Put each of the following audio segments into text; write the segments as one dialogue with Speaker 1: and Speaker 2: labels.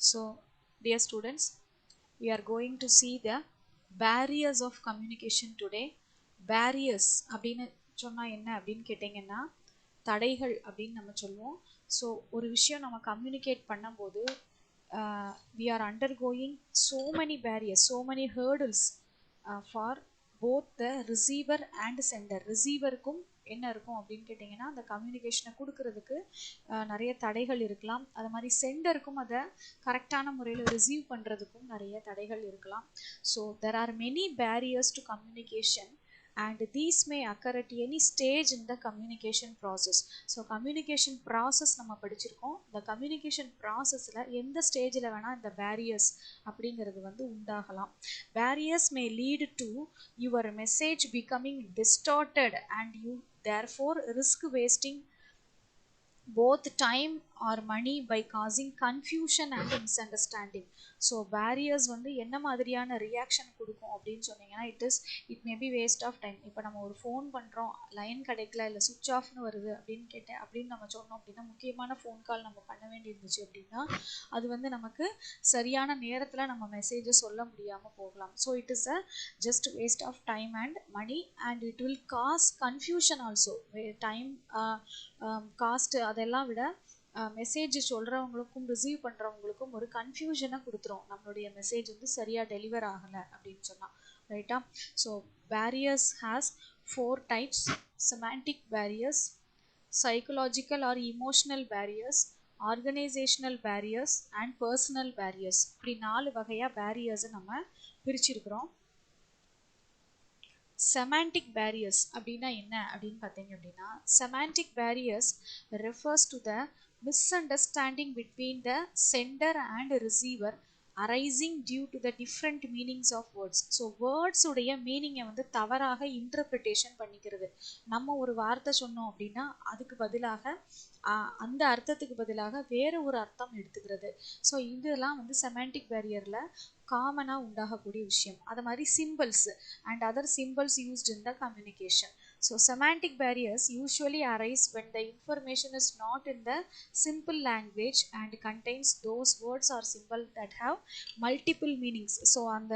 Speaker 1: So dear students, we are going to see the barriers of communication today. Barriers அப்படின்னு சொன்னா என்ன அப்படின்னு கேட்டிங்கன்னா தடைகள் அப்படின்னு நம்ம சொல்லுவோம். ஸோ ஒரு விஷயம் நம்ம கம்யூனிகேட் பண்ணும்போது we are undergoing so many barriers, so many hurdles for both the receiver and sender. ரிசீவருக்கும் என்ன இருக்கும் அப்படின்னு கேட்டிங்கன்னா அந்த கம்யூனிகேஷனை கொடுக்கறதுக்கு நிறைய தடைகள் இருக்கலாம். அது மாதிரி சென்டருக்கும் அதை கரெக்டான முறையில் ரிசீவ் பண்ணுறதுக்கும் நிறைய தடைகள் இருக்கலாம். So there are many barriers to communication and these may occur at any stage in the communication process. So communication process நம்ம படிச்சிருக்கோம். இந்த communication processல எந்த ஸ்டேஜில் வேணால் இந்த barriers அப்படிங்கிறது வந்து உண்டாகலாம். Barriers may lead to your message becoming distorted and you therefore risk wasting both time or money by causing confusion and misunderstanding. So barriers வந்து என்ன மாதிரியான ரியாக்ஷன் கொடுக்கும் அப்படின்னு சொன்னீங்கன்னா it may be waste of time. இப்போ நம்ம ஒரு phone பண்ணுறோம், லைன் கிடைக்கல, இல்லை சுவிட்ச் ஆஃப்னு வருது அப்படின்னு நம்ம சொன்னோம் அப்படின்னா, முக்கியமான ஃபோன் கால் நம்ம பண்ண வேண்டியிருந்துச்சு அப்படின்னா அது வந்து நமக்கு சரியான நேரத்தில் நம்ம மெசேஜை சொல்ல முடியாமல் போகலாம். So it is a just waste of time and money and it will cause confusion also. Time cost அதெல்லாம் விட மெசேஜ் சொல்கிறவங்களுக்கும் ரிசீவ் பண்ணுறவங்களுக்கும் ஒரு கன்ஃபியூஷனை கொடுத்துரும். நம்மளுடைய மெசேஜ் வந்து சரியாக டெலிவர் ஆகலை அப்படின்னு சொன்னால், ரைட்டா? So barriers has 4 types: semantic barriers, psychological or emotional barriers, organizational barriers and personal barriers. இப்படி 4 வகையாக பேரியர்ஸை நம்ம பிரிச்சிருக்கிறோம். செமாண்டிக் பேரியர்ஸ் அப்படின்னா என்ன அப்படின்னு பார்த்தீங்க அப்படின்னா, semantic barriers refers to the misunderstanding between the sender and receiver arising due to the different meanings of words. So words உடைய மீனிங்கை வந்து தவறாக இன்டர்பிரிட்டேஷன் பண்ணிக்கிறது. நம்ம ஒரு வார்த்தை சொன்னோம் அப்படின்னா அதுக்கு பதிலாக அந்த அர்த்தத்துக்கு பதிலாக வேறு ஒரு அர்த்தம் எடுத்துக்கிறது. ஸோ இதெல்லாம் வந்து செமாண்டிக் பேரியரில் காமனாக உண்டாகக்கூடிய விஷயம். அது மாதிரி symbols and other symbols used in the communication. So semantic barriers usually arise when the information is not in the simple language and contains those words or symbols that have multiple meanings. So அந்த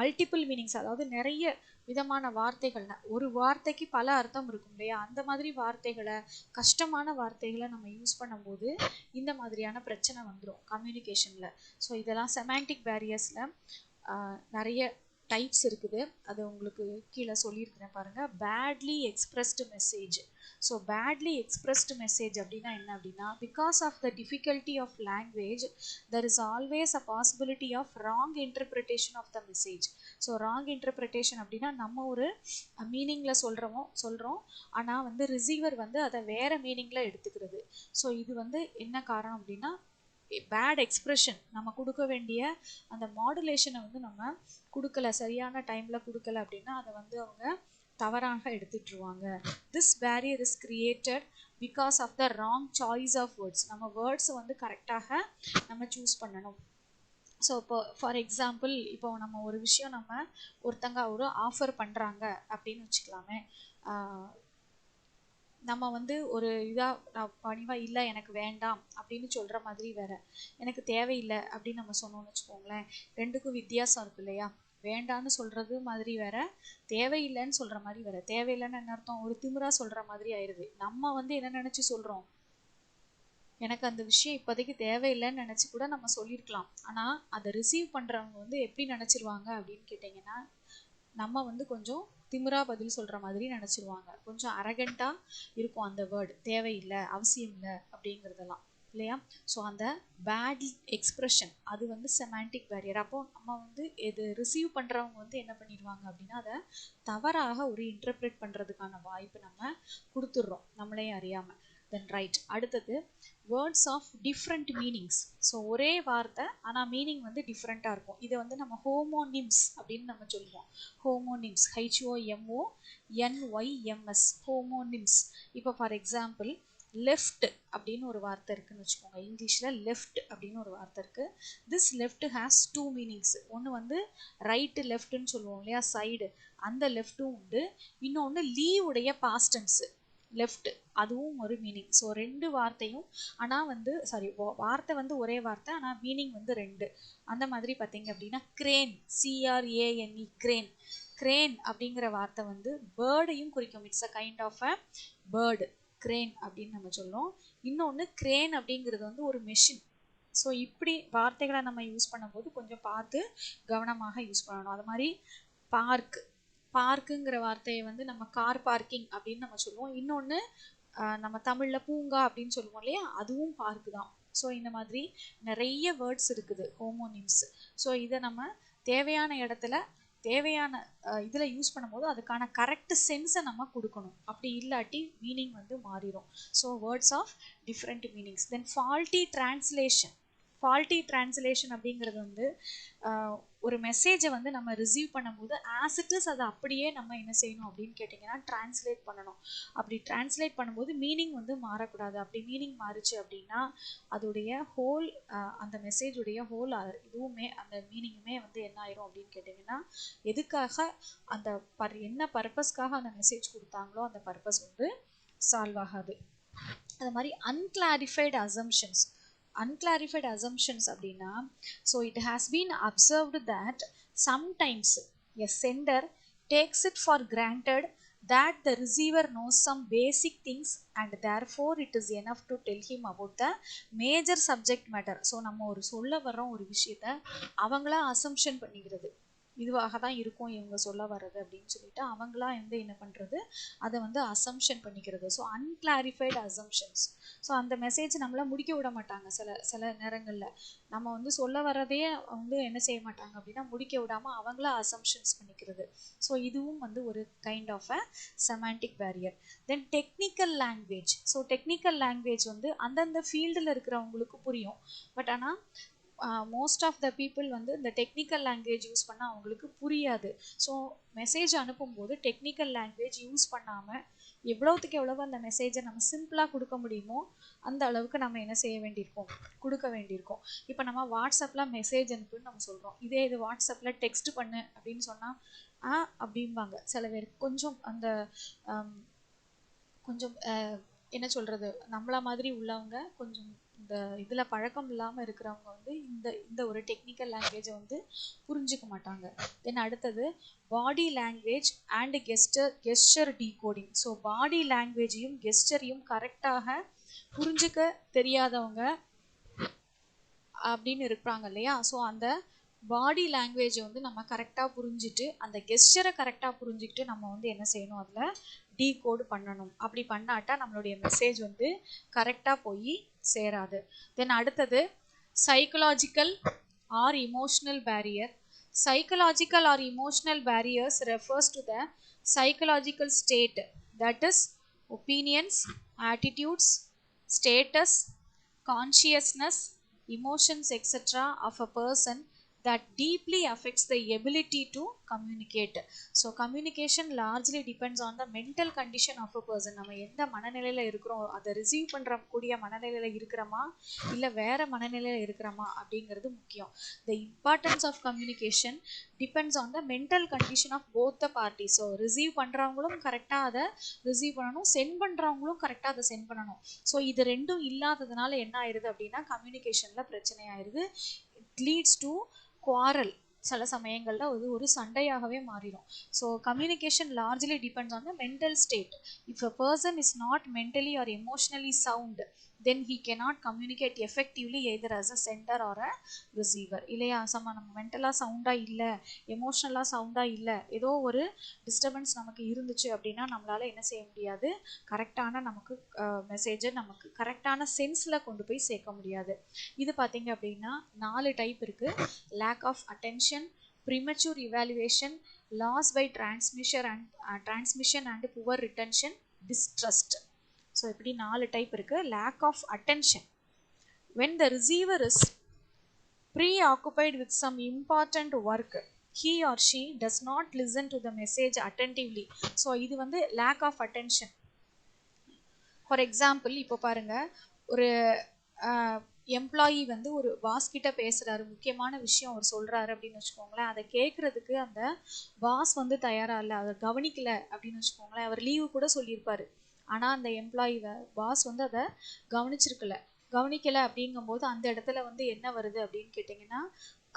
Speaker 1: multiple meanings, அதாவது நிறைய விதமான வார்த்தைகள்னா ஒரு வார்த்தைக்கு பல அர்த்தம் இருக்கும் இல்லையா, அந்த மாதிரி வார்த்தைகளை, கஷ்டமான வார்த்தைகளை நம்ம யூஸ் பண்ணும்போது இந்த மாதிரியான பிரச்சனை வந்துடும் கம்யூனிகேஷனில். ஸோ இதெல்லாம் செமாண்டிக் பேரியர்ஸில் நிறைய டைப்ஸ் இருக்குது. அது உங்களுக்கு கீழே சொல்லியிருக்கிறேன் பாருங்கள். Badly expressed message. So badly expressed message அப்படின்னா என்ன அப்படின்னா, because of the difficulty of language there is always a possibility of wrong interpretation of the message. So wrong interpretation அப்படின்னா நம்ம ஒரு மீனிங்கில் சொல்கிறோம், ஆனால் வந்து ரிசீவர் வந்து அதை வேறு மீனிங்கில் எடுத்துக்கிறது. ஸோ இது வந்து என்ன காரணம் அப்படின்னா, பேட் எக்ஸ்பிரஷன், நம்ம கொடுக்க வேண்டிய அந்த மாடுலேஷனை வந்து நம்ம கொடுக்கல, சரியான டைமில் கொடுக்கல அப்படின்னா அதை வந்து அவங்க தவறாக எடுத்துட்டுருவாங்க. This barrier is created because of the wrong choice of words. நம்ம வேர்ட்ஸ் வந்து கரெக்டாக நம்ம சூஸ் பண்ணணும். ஸோ இப்போ ஃபார் எக்ஸாம்பிள், இப்போ நம்ம ஒரு விஷயம் நம்ம ஒருத்தங்க ஒரு ஆஃபர் பண்ணுறாங்க அப்படின்னு வச்சுக்கலாமே, நம்ம வந்து ஒரு இதாக பணிவாக இல்லை எனக்கு வேண்டாம் அப்படின்னு சொல்கிற மாதிரி வேறு, எனக்கு தேவையில்லை அப்படின்னு நம்ம சொன்னோம்னு வச்சுக்கோங்களேன், ரெண்டுக்கும் வித்தியாசம் இருக்கு இல்லையா? வேண்டான்னு சொல்கிறது மாதிரி வேற, தேவையில்லைன்னு சொல்கிற மாதிரி வேற. தேவையில்லைன்னு என்ன அர்த்தம்? ஒரு திமிராக சொல்கிற மாதிரி ஆயிடுது. நம்ம வந்து என்ன நினச்சி சொல்கிறோம், எனக்கு அந்த விஷயம் இப்போதைக்கு தேவையில்லைன்னு நினச்சி கூட நம்ம சொல்லியிருக்கலாம். ஆனால் அதை ரிசீவ் பண்ணுறவங்க வந்து எப்படி நினச்சிருவாங்க அப்படின்னு கேட்டிங்கன்னா, நம்ம வந்து கொஞ்சம் திமிரா பதில் சொல்கிற மாதிரி நினச்சிருவாங்க. கொஞ்சம் அரகண்ட்டாக இருக்கும் அந்த வேர்டு, தேவையில்லை, அவசியம் இல்லை அப்படிங்கிறதெல்லாம் இல்லையா? ஸோ அந்த பேட் எக்ஸ்ப்ரெஷன் அது வந்து செமாண்டிக் பேரியர். அப்போது நம்ம வந்து இது ரிசீவ் பண்ணுறவங்க வந்து என்ன பண்ணிடுவாங்க அப்படின்னா, அதை தவறாக ஒரு இன்டர்பிரேட் பண்ணுறதுக்கான வாய்ப்பு நம்ம கொடுத்துட்றோம் நம்மளே அறியாமல். தென் ரைட், அடுத்தது words of different meanings. So ஒரே வார்த்தை ஆனால் மீனிங் வந்து டிஃப்ரெண்ட்டாக இருக்கும். இதை வந்து நம்ம ஹோமோனிம்ஸ் அப்படின்னு நம்ம சொல்லுவோம். Homonyms, HOMONYMS, homonyms. இப்போ ஃபார் எக்ஸாம்பிள், லெஃப்ட் அப்படின்னு ஒரு வார்த்தை இருக்குன்னு வச்சுக்கோங்க. இங்கிலீஷில் லெஃப்ட் அப்படின்னு ஒரு வார்த்தை இருக்குது. This left has 2 meanings. ஒன்று வந்து ரைட்டு லெஃப்ட்டுன்னு சொல்லுவோம் இல்லையா, சைடு, அந்த லெஃப்ட்டும் உண்டு. இன்னொன்று லீவ் உடைய பாஸ்டன்ஸு லெஃப்ட், அதுவும் ஒரு மீனிங். ஸோ 2 வார்த்தையும் ஆனால் வந்து வார்த்தை வந்து ஒரே வார்த்தை ஆனால் மீனிங் வந்து 2. அந்த மாதிரி பார்த்தீங்க அப்படின்னா கிரேன், CRANE, கிரேன். கிரேன் அப்படிங்கிற வார்த்தை வந்து பேர்டையும் குறிக்கும். It's a kind of a bird, crane அப்படின்னு நம்ம சொல்லுவோம். இன்னொன்று கிரேன் அப்படிங்கிறது வந்து ஒரு மெஷின். ஸோ இப்படி வார்த்தைகளை நம்ம யூஸ் பண்ணும்போது கொஞ்சம் பார்த்து கவனமாக யூஸ் பண்ணணும். அது மாதிரி பார்க், பார்க்குங்கிற வார்த்தையை வந்து நம்ம கார் பார்க்கிங் அப்படின்னு நம்ம சொல்லுவோம். இன்னொன்று நம்ம தமிழில் பூங்கா அப்படின்னு சொல்லுவோம் இல்லையா, அதுவும் பார்க்கு தான். ஸோ இந்த மாதிரி நிறைய வேர்ட்ஸ் இருக்குது, ஹோமோனிம்ஸ். ஸோ இதை நம்ம தேவையான இடத்துல தேவையான இதில் யூஸ் பண்ணும்போது அதுக்கான கரெக்ட் சென்ஸை நம்ம கொடுக்கணும். அப்படி இல்லாட்டி மீனிங் வந்து மாறிடும். So words of different meanings. Then faulty translation. Faulty translation அப்படிங்கிறது வந்து ஒரு மெசேஜை வந்து நம்ம ரிசீவ் பண்ணும்போது ஆஸ் இட் இஸ் அதை அப்படியே நம்ம என்ன செய்யணும் அப்படின்னு கேட்டிங்கன்னா டிரான்ஸ்லேட் பண்ணணும். அப்படி டிரான்ஸ்லேட் பண்ணும்போது மீனிங் வந்து மாறக்கூடாது. அப்படி மீனிங் மாறுச்சு அப்படின்னா அதோடைய ஹோல் அந்த மெசேஜுடைய ஹோல் இதுவுமே அந்த மீனிங்குமே வந்து என்ன ஆயிரும் அப்படின்னு கேட்டிங்கன்னா எதுக்காக அந்த என்ன பர்பஸ்க்காக அந்த மெசேஜ் கொடுத்தாங்களோ அந்த பர்பஸ் வந்து சால்வ் ஆகாது. அது மாதிரி அன்கிளாரிஃபைடு அசம்ஷன்ஸ். Unclarified assumptions அப்படின்னா, so it has been observed that sometimes a sender takes it for granted that the receiver knows some basic things and therefore it is enough to tell him about the major subject matter. So நம்ம ஒரு சொல்ல வர்றோம் ஒரு விஷயத்த அவங்களா assumption பண்ணிக்கிறது, இதுவாக தான் இருக்கும் இவங்க சொல்ல வர்றது அப்படின்னு சொல்லிட்டு அவங்களா வந்து என்ன பண்ணுறது, அதை வந்து அசம்ஷன் பண்ணிக்கிறது. So unclarified assumptions. ஸோ அந்த மெசேஜ் நம்மளை முடிக்க விட மாட்டாங்க. சில நேரங்களில் நம்ம வந்து சொல்ல வர்றதையே வந்து என்ன செய்ய மாட்டாங்க அப்படின்னா முடிக்க விடாமல் அவங்களா அசம்ஷன்ஸ் பண்ணிக்கிறது. ஸோ இதுவும் வந்து ஒரு kind of a semantic barrier. Then technical language. So technical language வந்து அந்தந்த ஃபீல்டில் இருக்கிறவங்களுக்கு புரியும். பட் ஆனால் மோஸ்ட் ஆஃப் த பீப்புள் வந்து இந்த டெக்னிக்கல் லாங்குவேஜ் யூஸ் பண்ணால் அவங்களுக்கு புரியாது. ஸோ மெசேஜ் அனுப்பும்போது டெக்னிக்கல் லாங்குவேஜ் யூஸ் பண்ணாமல் எவ்வளோத்துக்கு எவ்வளவு அந்த மெசேஜை நம்ம சிம்பிளாக கொடுக்க முடியுமோ அந்த அளவுக்கு நம்ம என்ன செய்ய வேண்டியிருக்கோம், கொடுக்க வேண்டியிருக்கோம். இப்போ நம்ம வாட்ஸ்அப்பில் மெசேஜ் அனுப்புன்னு நம்ம சொல்கிறோம். இது வாட்ஸ்அப்பில் டெக்ஸ்ட் பண்ணு அப்படின்னு சொன்னால் அப்படிம்பாங்க சில பேர். கொஞ்சம் அந்த கொஞ்சம் என்ன சொல்கிறது, நம்மள மாதிரி உள்ளவங்க கொஞ்சம் இந்த இதில் பழக்கம் இல்லாமல் இருக்கிறவங்க வந்து இந்த ஒரு டெக்னிக்கல் லாங்குவேஜை வந்து புரிஞ்சிக்க மாட்டாங்க. தென் அடுத்தது body language and gesture decoding. So body லாங்குவேஜையும் கெஸ்டரையும் கரெக்டாக புரிஞ்சிக்க தெரியாதவங்க அப்படின்னு இருப்பாங்க இல்லையா. ஸோ அந்த பாடி லாங்குவேஜை வந்து நம்ம கரெக்டாக புரிஞ்சுட்டு அந்த கெஸ்டரை கரெக்டாக புரிஞ்சுக்கிட்டு நம்ம வந்து என்ன செய்யணும், அதில் டீகோடு பண்ணணும். அப்படி பண்ணாட்டா நம்மளுடைய மெசேஜ் வந்து கரெக்டாக போய் சேராது. தென் அடுத்தது psychological or emotional barrier. Psychological or emotional barriers refers to the psychological state, that is opinions, attitudes, status, consciousness, emotions, etc. of a person that deeply affects the ability to communicate. So communication largely depends on the mental condition of a person. நம்ம எந்த மனநிலையில் இருக்கிறோம், அதை receive பண்ணுற கூடிய மனநிலையில் இருக்கிறோமா இல்லை வேறு மனநிலையில் இருக்கிறோமா அப்படிங்கிறது முக்கியம். The importance of communication depends on the mental condition of both the parties. So receive பண்ணுறவங்களும் கரெக்டாக அதை ரிசீவ் பண்ணணும், சென்ட் பண்ணுறவங்களும் கரெக்டாக அதை சென்ட் பண்ணணும். ஸோ இது ரெண்டும் இல்லாததுனால என்ன ஆயிடுது அப்படின்னா கம்யூனிகேஷனில் பிரச்சனை ஆயிடுது. It leads to quarrel. சில சமயங்களில் அது ஒரு சண்டையாகவே மாறிடும். So communication largely depends on the mental state. If a person is not mentally or emotionally sound then he cannot communicate effectively either as a sender or a receiver. இல்லையா, நம்ம மென்டலாக சவுண்டாக இல்லை, எமோஷ்னலாக சவுண்டாக இல்லை, ஏதோ ஒரு டிஸ்டர்பன்ஸ் நமக்கு இருந்துச்சு அப்படின்னா நம்மளால் என்ன செய்ய முடியாது, கரெக்டான நமக்கு மெசேஜை நமக்கு கரெக்டான சென்ஸில் கொண்டு போய் சேர்க்க முடியாது. இது பார்த்தீங்க அப்படின்னா 4 டைப் இருக்குது. Lack of attention, premature evaluation, loss by transmission and poor retention, distrust. So இப்படி 4 டைப் இருக்குது. Lack of attention, when the receiver is preoccupied with some important work, he or she does not listen to the message attentively. So இது வந்து lack of attention. For example இப்போ பாருங்கள், ஒரு employee வந்து ஒரு pass கிட்ட பேசுகிறாரு, முக்கியமான விஷயம் அவர் சொல்கிறாரு அப்படின்னு வச்சுக்கோங்களேன். அதை கேட்குறதுக்கு அந்த பாஸ் வந்து தயாராக இல்லை, அதை கவனிக்கலை அப்படின்னு வச்சுக்கோங்களேன். அவர் லீவு கூட சொல்லியிருப்பார், ஆனால் அந்த எம்ப்ளாயி பாஸ் வந்து அதை கவனிக்கலை அப்படிங்கும்போது அந்த இடத்துல வந்து என்ன வருது அப்படின்னு கேட்டிங்கன்னா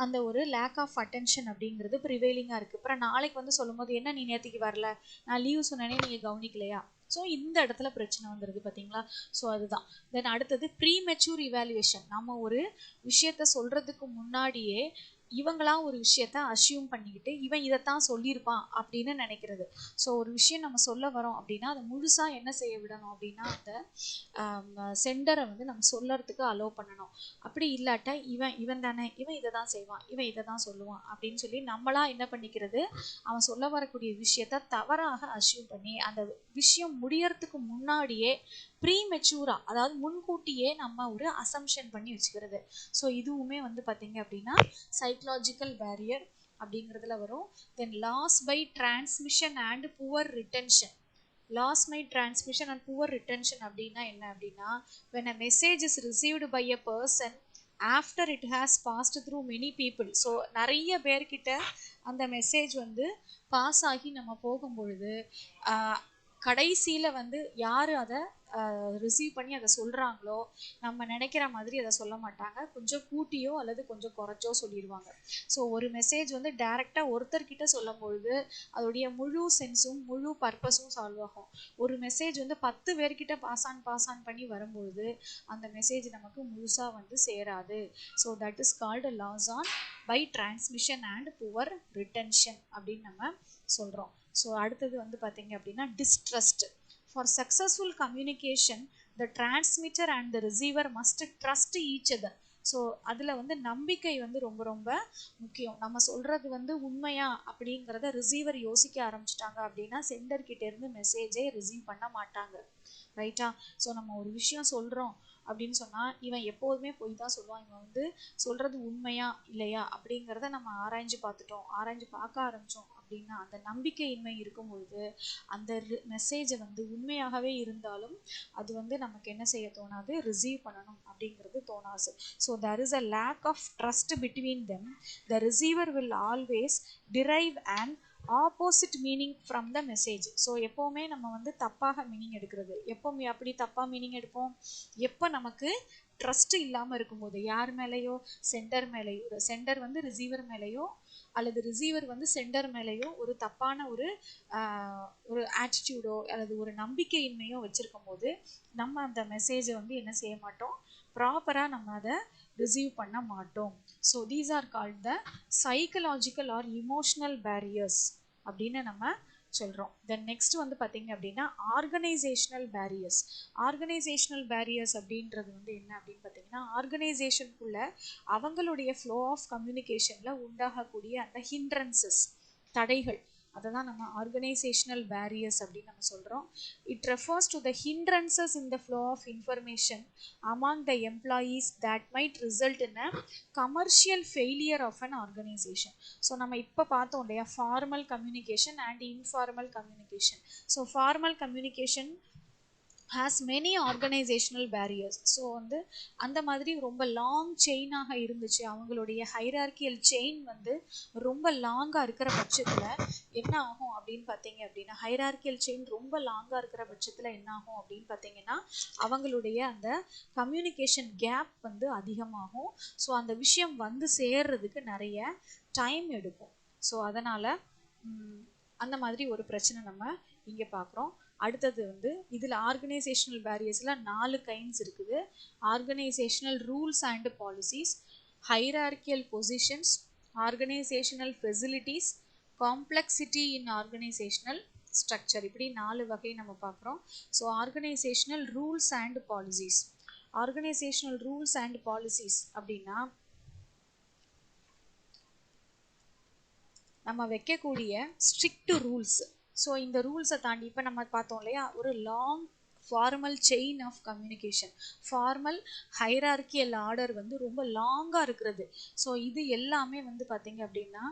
Speaker 1: அந்த ஒரு லேக் ஆஃப் அட்டென்ஷன் அப்படிங்கிறது ப்ரிவைலிங்காக இருக்குது. அப்புறம் நாளைக்கு வந்து சொல்லும்போது என்ன நீ நேற்றுக்கு வரல, நான் லீவ் சொன்னேனே நீங்கள் கவனிக்கலையா, ஸோ இந்த இடத்துல பிரச்சனை வந்துடுது பார்த்தீங்களா. ஸோ அதுதான். தென் அடுத்தது ப்ரீமெச்சூர் இவாலுவேஷன். நம்ம ஒரு விஷயத்த சொல்கிறதுக்கு முன்னாடியே இவங்களா ஒரு விஷயத்த அசியூம் பண்ணிக்கிட்டு இவன் இதைத்தான் சொல்லியிருப்பான் அப்படின்னு நினைக்கிறது. ஸோ ஒரு விஷயம் நம்ம சொல்ல வரோம் அப்படின்னா அதை முழுசாக என்ன செய்ய விடணும் அப்படின்னா அந்த சென்டரை வந்து நம்ம சொல்லறதுக்கு அலோவ் பண்ணணும். அப்படி இல்லாட்ட இவன் தானே, இவன் இதை தான் செய்வான், இவன் இதை தான் சொல்லுவான் அப்படின்னு சொல்லி நம்மளா என்ன பண்ணிக்கிறது, அவன் சொல்ல வரக்கூடிய விஷயத்த தவறாக அசியூம் பண்ணி அந்த விஷயம் முடியறதுக்கு முன்னாடியே ப்ரீமெச்சூரா, அதாவது முன்கூட்டியே நம்ம ஒரு அசம்ஷன் பண்ணி வச்சுக்கிறது. ஸோ இதுவுமே வந்து பார்த்தீங்க அப்படின்னா சைக்கலாஜிக்கல் பேரியர் அப்படிங்கிறதுல வரும். Then loss by transmission and poor retention. Loss by transmission and poor retention அப்படின்னா என்ன அப்படின்னா when a message is received by a person after it has passed through many people. So நிறைய பேர்கிட்ட அந்த message வந்து pass ஆகி நம்ம போகும்பொழுது கடைசியில் வந்து யார் அதை ரிசீவ் பண்ணி அதை சொல்கிறாங்களோ நம்ம நினைக்கிற மாதிரி அதை சொல்ல மாட்டாங்க, கொஞ்சம் கூட்டியோ அல்லது கொஞ்சம் குறைச்சோ சொல்லிடுவாங்க. ஸோ ஒரு மெசேஜ் வந்து டைரெக்டாக ஒருத்தர்கிட்ட சொல்லும் பொழுது அதோடைய முழு சென்ஸும் முழு பர்பஸும் சால்வ் ஆகும். ஒரு மெசேஜ் வந்து 10 பேர்கிட்ட பாஸ் ஆன் பண்ணி வரும்பொழுது அந்த மெசேஜ் நமக்கு முழுசாக வந்து சேராது. So that is called loss on by transmission and poor retention அப்படின்னு நம்ம சொல்கிறோம். ஸோ அடுத்தது வந்து பார்த்தீங்க அப்படின்னா distrust. For successful communication the transmitter and the receiver must trust each other. So அதில் வந்து நம்பிக்கை வந்து ரொம்ப ரொம்ப முக்கியம். நம்ம சொல்கிறது வந்து உண்மையா அப்படிங்கிறத ரிசீவர் யோசிக்க ஆரம்பிச்சிட்டாங்க அப்படின்னா சென்டர்கிட்டேருந்து மெசேஜே ரிசீவ் பண்ண மாட்டாங்க. ரைட்டா. ஸோ நம்ம ஒரு விஷயம் சொல்கிறோம் அப்படின்னு சொன்னால் இவன் எப்போதுமே போய் தான் சொல்லுவான், இவன் வந்து சொல்கிறது உண்மையா இல்லையா அப்படிங்கிறத நம்ம ஆராய்ஞ்சு பார்க்க ஆரம்பித்தோம் அப்படின்னா அந்த நம்பிக்கையின்மை இருக்கும்பொழுது அந்த மெசேஜை வந்து உண்மையாகவே இருந்தாலும் அது வந்து நமக்கு என்ன செய்ய தோணாது, ரிசீவ் பண்ணணும் அப்படிங்கிறது தோணாது. So there is a lack of trust between them. The receiver will always derive an opposite meaning from the message. So எப்போவுமே நம்ம வந்து தப்பாக மீனிங் எடுக்கிறது. எப்போவுமே அப்படி தப்பாக மீனிங் எடுப்போம் எப்போ நமக்கு ட்ரஸ்ட் இல்லாமல் இருக்கும்போது, யார் மேலேயோ, சென்டர் மேலேயோ, சென்டர் வந்து ரிசீவர் மேலேயோ அல்லது ரிசீவர் வந்து சென்டர் மேலேயோ ஒரு தப்பான ஒரு ஆட்டிடியூடோ அல்லது ஒரு நம்பிக்கையின்மையோ வச்சுருக்கும் போது நம்ம அந்த மெசேஜை வந்து என்ன செய்ய மாட்டோம், ப்ராப்பராக நம்ம அதை ரிசீவ் பண்ண மாட்டோம். So these are called the psychological or emotional barriers அப்படின்னு நம்ம சொல்கிறோம். தென் நெக்ஸ்ட் வந்து பார்த்தீங்க அப்படின்னா ஆர்கனைசேஷனல் பேரியர்ஸ். ஆர்கனைசேஷனல் பேரியர்ஸ் அப்படின்றது வந்து என்ன அப்படின்னு பார்த்தீங்கன்னா ஆர்கனைசேஷனுக்குள்ள அவங்களுடைய ஃப்ளோ ஆஃப் கம்யூனிகேஷனில் உண்டாகக்கூடிய அந்த ஹிண்ட்ரன்சஸ், தடைகள், அதை தான் நம்ம ஆர்கனைசேஷனல் பேரியர்ஸ் அப்படின்னு நம்ம சொல்கிறோம். It refers to the hindrances in the flow of information among the employees that might result in a commercial failure of an organization. So நம்ம இப்போ பார்த்தோம் இல்லையா, formal communication and informal communication. So formal communication has many organizational barriers. So வந்து அந்த மாதிரி ரொம்ப long செயினாக இருந்துச்சு, அவங்களுடைய ஹைரார்கியல் செயின் வந்து ரொம்ப லாங்காக இருக்கிற பட்சத்தில் என்ன ஆகும் அப்படின்னு பார்த்தீங்க அப்படின்னா ஹைரார்கியல் செயின் ரொம்ப லாங்காக இருக்கிற பட்சத்தில் என்ன ஆகும் அப்படின்னு பார்த்தீங்கன்னா அவங்களுடைய அந்த கம்யூனிகேஷன் கேப் வந்து அதிகமாகும். ஸோ அந்த விஷயம் வந்து சேர்றதுக்கு நிறைய டைம் எடுக்கும். ஸோ அதனால் அந்த மாதிரி ஒரு பிரச்சனை நம்ம இங்கே பார்க்குறோம். அடுத்தது வந்து இதில் ஆர்கனைசேஷனல் பேரியர்ஸில் 4 கைண்ட்ஸ் இருக்குது. Organisational rules and policies, hierarchical positions, organisational facilities, complexity in organisational structure. இப்படி 4 வகை நம்ம பார்க்குறோம். So organisational rules and policies. Organisational rules and policies அப்படின்னா நம்ம வைக்கக்கூடிய ஸ்ட்ரிக்ட் ரூல்ஸ். ஸோ இந்த ரூல்ஸை தாண்டி இப்போ நம்ம பார்த்தோம் இல்லையா ஒரு long formal chain of communication, formal hierarchical order வந்து ரொம்ப லாங்காக இருக்கிறது. ஸோ இது எல்லாமே வந்து பார்த்தீங்க அப்படின்னா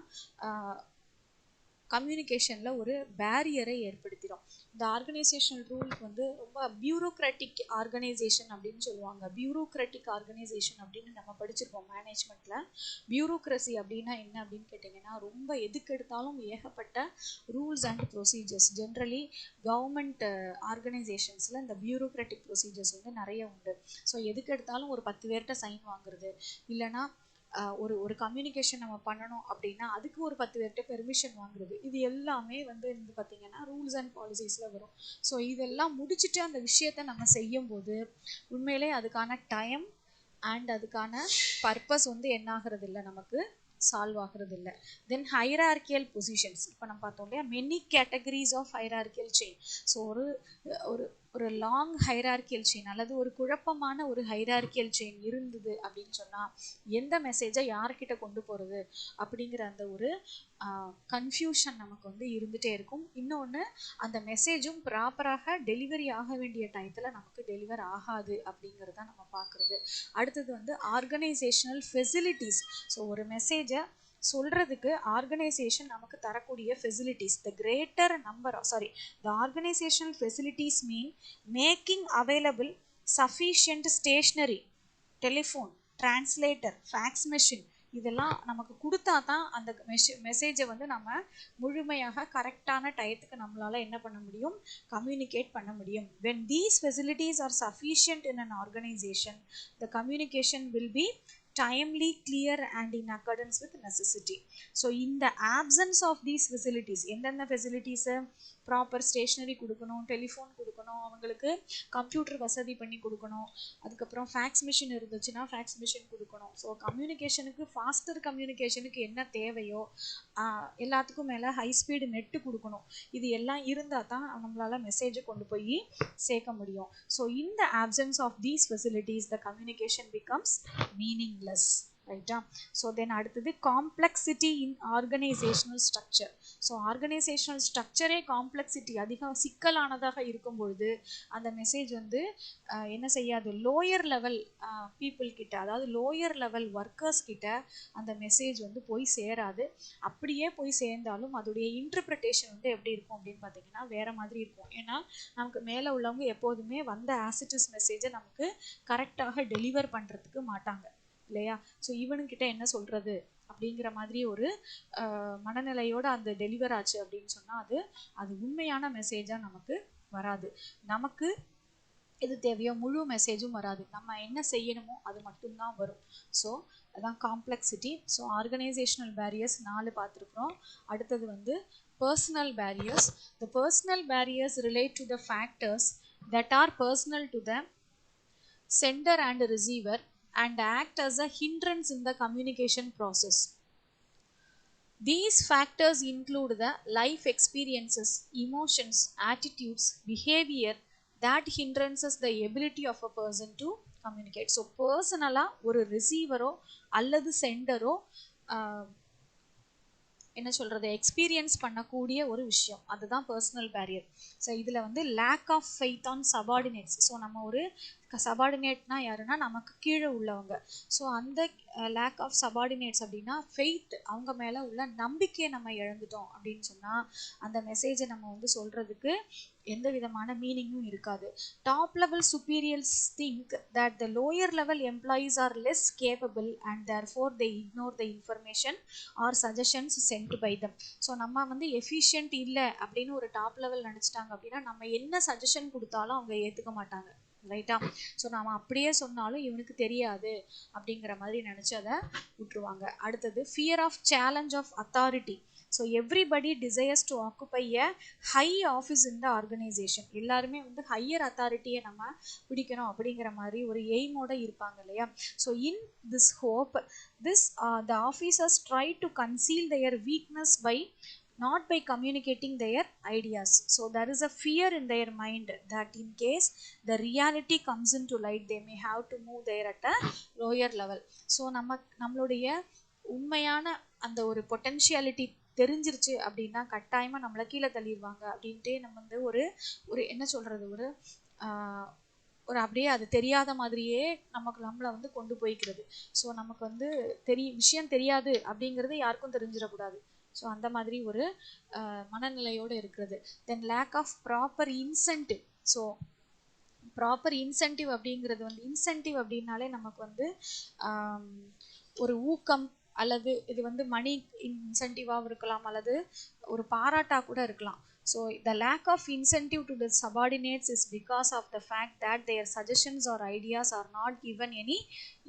Speaker 1: கம்யூனிகேஷனில் ஒரு பேரியரை ஏற்படுத்திடும். இந்த ஆர்கனைசேஷனல் ரூலுக்கு வந்து ரொம்ப பியூரோக்ராட்டிக் ஆர்கனைசேஷன் அப்படின்னு சொல்லுவாங்க. பியூரோக்ராட்டிக் ஆர்கனைசேஷன் அப்படின்னு நம்ம படிச்சிருப்போம் மேனேஜ்மெண்ட்டில். பியூரோக்ரஸி அப்படின்னா என்ன அப்படின்னு கேட்டிங்கன்னா, ரொம்ப எதுக்கு எடுத்தாலும் ஏகப்பட்ட rules and procedures. Generally government ஆர்கனைசேஷன்ஸில் இந்த பியூரோக்ராட்டிக் ப்ரொசீஜர்ஸ் வந்து நிறைய உண்டு. ஸோ எதுக்கு எடுத்தாலும் ஒரு 10 பேர்கிட்ட சைன் வாங்குறது, இல்லைனா ஒரு கம்யூனிகேஷன் நம்ம பண்ணணும் அப்படின்னா அதுக்கு ஒரு 10 பேர்கிட்ட பெர்மிஷன் வாங்குறது, இது எல்லாமே வந்து பார்த்தீங்கன்னா ரூல்ஸ் அண்ட் பாலிசிஸில் வரும். ஸோ இதெல்லாம் முடிச்சுட்டு அந்த விஷயத்தை நம்ம செய்யும்போது உண்மையிலே அதுக்கான டைம் அண்ட் அதுக்கான பர்பஸ் வந்து என்ன ஆகிறது இல்லை, நமக்கு சால்வ் ஆகிறது இல்லை. தென் ஹைரார்கியல் பொசிஷன்ஸ், இப்போ நம்ம பார்த்தோம் இல்லையா, many categories of hierarchical chain. So ஒரு ஒரு லாங் ஹைரார்கியல் செயின் அல்லது ஒரு குழப்பமான ஒரு ஹைரார்கியல் செயின் இருந்தது அப்படின்னு சொன்னால் எந்த மெசேஜை யார்கிட்ட கொண்டு போகிறது அப்படிங்கிற அந்த ஒரு கன்ஃபியூஷன் நமக்கு வந்து இருந்துகிட்டே இருக்கும். இன்னொன்று, அந்த மெசேஜும் ப்ராப்பராக டெலிவரி ஆக வேண்டிய டயத்தில் நமக்கு டெலிவர் ஆகாது அப்படிங்கிறத நம்ம பார்க்குறது. அடுத்தது வந்து ஆர்கனைசேஷனல் ஃபெசிலிட்டிஸ். ஸோ ஒரு மெசேஜை சொல்கிறதுக்கு ஆர்கனைசேஷன் நமக்கு தரக்கூடிய facilities, the organizational facilities mean making available sufficient stationery, telephone, translator, fax machine, இதெல்லாம் நமக்கு கொடுத்தா தான் அந்த மெசேஜை வந்து நம்ம முழுமையாக கரெக்டான டயத்துக்கு நம்மளால் என்ன பண்ண முடியும், கம்யூனிகேட் பண்ண முடியும். when these facilities are sufficient in an organization, the communication will be timely, clear and in accordance with necessity. So in the absence of these facilities, எந்தெந்த ஃபெசிலிட்டிஸ், ப்ராப்பர் ஸ்டேஷ்னரி கொடுக்கணும், டெலிஃபோன் கொடுக்கணும், அவங்களுக்கு computer வசதி பண்ணி கொடுக்கணும், அதுக்கப்புறம் facts machine இருந்துச்சுன்னா facts machine கொடுக்கணும். ஸோ கம்யூனிகேஷனுக்கு, ஃபாஸ்டர் கம்யூனிகேஷனுக்கு என்ன தேவையோ எல்லாத்துக்கும் மேலே ஹை ஸ்பீடு நெட்டு கொடுக்கணும். இது எல்லாம் இருந்தால் தான் நம்மளால் மெசேஜை கொண்டு போய் சேர்க்க முடியும். So in the absence of these facilities the communication becomes meaningless. ரைட்டா? ஸோ தென் அடுத்தது complexity in organisational structure. So organisational ஸ்ட்ரக்சரே காம்ப்ளெக்சிட்டி, அதிகம் சிக்கலானதாக இருக்கும் பொழுது அந்த மெசேஜ் வந்து என்ன செய்யாது, லோயர் லெவல் பீப்புள் கிட்ட, அதாவது லோயர் லெவல் ஒர்க்கர்ஸ் கிட்ட அந்த மெசேஜ் வந்து போய் சேராது. அப்படியே போய் சேர்ந்தாலும் அதோடைய இன்டர்பிரிட்டேஷன் வந்து எப்படி இருக்கும் அப்படின்னு பார்த்தீங்கன்னா வேற மாதிரி இருக்கும். ஏன்னா நமக்கு மேலே உள்ளவங்க எப்போதுமே வந்த ஆசிட்டிஸ் மெசேஜை நமக்கு கரெக்டாக டெலிவர் பண்ணுறதுக்கு மாட்டாங்க இல்லையா? ஸோ இவனுக்கிட்ட என்ன சொல்கிறது அப்படிங்கிற மாதிரி ஒரு மனநிலையோடு அந்த டெலிவர் ஆச்சு அப்படின்னு சொன்னால் அது உண்மையான மெசேஜாக நமக்கு வராது. நமக்கு எது தேவையோ முழு மெசேஜும் வராது. நம்ம என்ன செய்யணுமோ அது மட்டும்தான் வரும். ஸோ அதான் காம்ப்ளெக்சிட்டி. ஸோ ஆர்கனைசேஷனல் பேரியர்ஸ் 4 பார்த்துருக்குறோம். அடுத்தது வந்து personal barriers. The personal barriers relate to the factors that are personal to the sender and receiver and act as a hindrance in the communication process. These factors include the life experiences, emotions, attitudes, behavior that hindrances the ability of a person to communicate. So personally ஒரு ரிசீவரோ அல்லது சென்டரோ என்ன சொல்கிறது, experience பண்ணக்கூடிய ஒரு விஷயம், அதுதான் personal barrier. So இதில் வந்து lack of faith on subordinates. So நம்ம ஒரு சபார்டினேட்னா யாருன்னா நமக்கு கீழே உள்ளவங்க. ஸோ அந்த லேக் ஆஃப் சபார்டினேட்ஸ் அப்படின்னா ஃபெய்த், அவங்க மேலே உள்ள நம்பிக்கையை நம்ம இழந்துட்டோம் அப்படின்னு சொன்னால் அந்த மெசேஜை நம்ம வந்து சொல்கிறதுக்கு எந்த விதமான மீனிங்கும் இருக்காது. Top level superiors think that the lower level employees are less capable and therefore they ignore the information or suggestions sent by them. So நம்ம வந்து எஃபிஷியன்ட் இல்லை அப்படின்னு ஒரு டாப் லெவல் நினச்சிட்டாங்க அப்படின்னா நம்ம என்ன சஜஷன் கொடுத்தாலும் அவங்க ஏற்றுக்க மாட்டாங்க. ரைட்டா? ஸோ நாம் அப்படியே சொன்னாலும் இவனுக்கு தெரியாது அப்படிங்கிற மாதிரி நினச்சி அதை விட்டுருவாங்க. அடுத்தது fear of challenge of authority. So everybody desires to occupy a high office in the organization. எல்லாருமே வந்து ஹையர் அத்தாரிட்டியை நம்ம பிடிக்கணும் அப்படிங்கிற மாதிரி ஒரு எய்மோடு இருப்பாங்க இல்லையா? So in this hope the officers try to கன்சீல் their weakness by not by communicating their ideas. So there is a fear in their mind that in case the reality comes into light they may have to move there at a lower level. So நம்மளுடைய உண்மையான அந்த ஒரு potentiality தெரிஞ்சிருச்சு அப்படின்னா கட்டாயமாக நம்மளை கீழே தள்ளிடுவாங்க அப்படின்ட்டு நம்ம வந்து ஒரு என்ன சொல்கிறது, ஒரு அப்படியே அது தெரியாத மாதிரியே நம்மளை வந்து கொண்டு போய்க்கிறது. ஸோ நமக்கு வந்து விஷயம் தெரியாது அப்படிங்கிறது யாருக்கும் தெரிஞ்சிடக்கூடாது ஸோ அந்த மாதிரி ஒரு மனநிலையோடு இருக்கிறது. Then lack of proper incentive. So proper incentive அப்படிங்கிறது வந்து, இன்சென்டிவ் அப்படின்னாலே நமக்கு வந்து ஒரு ஊக்கம், அல்லது இது வந்து மணி இன்சென்டிவாக இருக்கலாம், அல்லது ஒரு பாராட்டா கூட இருக்கலாம். So the lack of incentive to the subordinates is because of the fact that their suggestions or ideas are not given any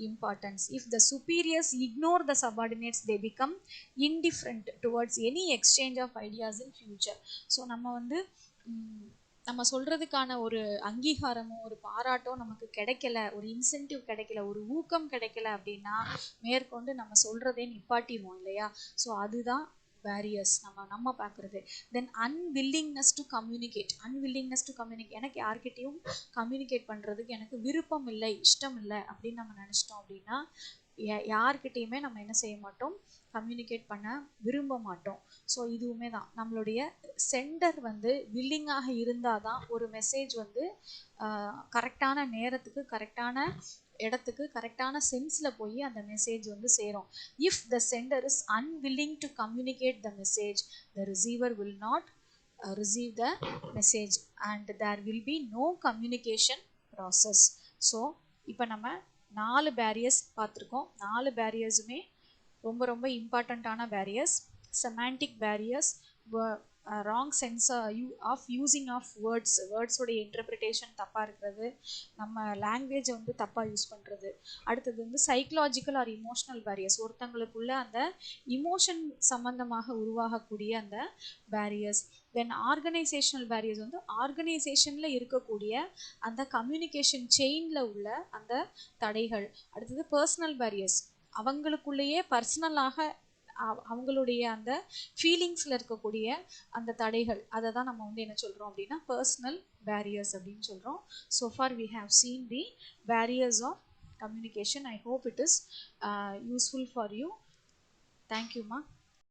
Speaker 1: importance. If the superiors ignore the subordinates, they become indifferent towards any exchange of ideas in future. So நம்ம வந்து நம்ம சொல்றதுக்கான ஒரு அங்கீகாரமோ ஒரு பாராட்டோ நமக்கு கிடைக்கல, ஒரு incentive கிடைக்கல, ஒரு ஊக்கம் கிடைக்கல அப்படின்னா மேற்கொண்டு நம்ம சொல்றதே நிப்பாட்டிடுவோம் இல்லையா? ஸோ அதுதான் பேரியர்ஸ் நம்ம பார்க்குறது. தென் அன்வில்லிங்னஸ் டு கம்யூனிகேட். எனக்கு யார்கிட்டையும் கம்யூனிகேட் பண்ணுறதுக்கு எனக்கு விருப்பம் இல்லை, இஷ்டம் இல்லை அப்படின்னு நம்ம நினச்சிட்டோம் அப்படின்னா யார்கிட்டையுமே நம்ம என்ன செய்ய மாட்டோம், கம்யூனிகேட் பண்ண விரும்ப மாட்டோம். ஸோ இதுவுமே தான், நம்மளுடைய சென்டர் வந்து வில்லிங்காக இருந்தால் தான் ஒரு மெசேஜ் வந்து கரெக்டான நேரத்துக்கு, கரெக்டான இடத்துக்கு, கரெக்டான சென்ஸில் போய் அந்த மெசேஜ் வந்து சேரும். If the centre is unwilling to communicate the message, the receiver will not receive the message and there will be no communication process. So இப்போ நம்ம 4 பேரியர்ஸ் பார்த்துருக்கோம். 4 பேரியர்ஸுமே ரொம்ப ரொம்ப இம்பார்ட்டண்ட்டான barriers. Semantic barriers, wrong sense of using of வேர்ட்ஸோடைய interpretation தப்பாக இருக்கிறது, நம்ம லாங்குவேஜை வந்து தப்பாக யூஸ் பண்ணுறது. அடுத்தது வந்து சைக்கலாஜிக்கல் ஆர் இமோஷனல் பேரியர்ஸ், ஒருத்தங்களுக்குள்ள அந்த இமோஷன் சம்பந்தமாக உருவாகக்கூடிய அந்த பேரியர்ஸ். தென் ஆர்கனைசேஷனல் பேரியர்ஸ் வந்து ஆர்கனைசேஷனில் இருக்கக்கூடிய அந்த கம்யூனிகேஷன் செயினில் உள்ள அந்த தடைகள். அடுத்தது பர்சனல் பேரியர்ஸ், அவங்களுக்குள்ளேயே பர்சனலாக அவங்களுடைய அந்த ஃபீலிங்ஸில் இருக்கக்கூடிய அந்த தடைகள், அதை தான் நம்ம வந்து என்ன சொல்கிறோம் அப்படின்னா பர்சனல் பேரியர்ஸ் அப்படின்னு சொல்கிறோம். So far we have seen the barriers of communication. I hope it is useful for you. தேங்க்யூம்மா.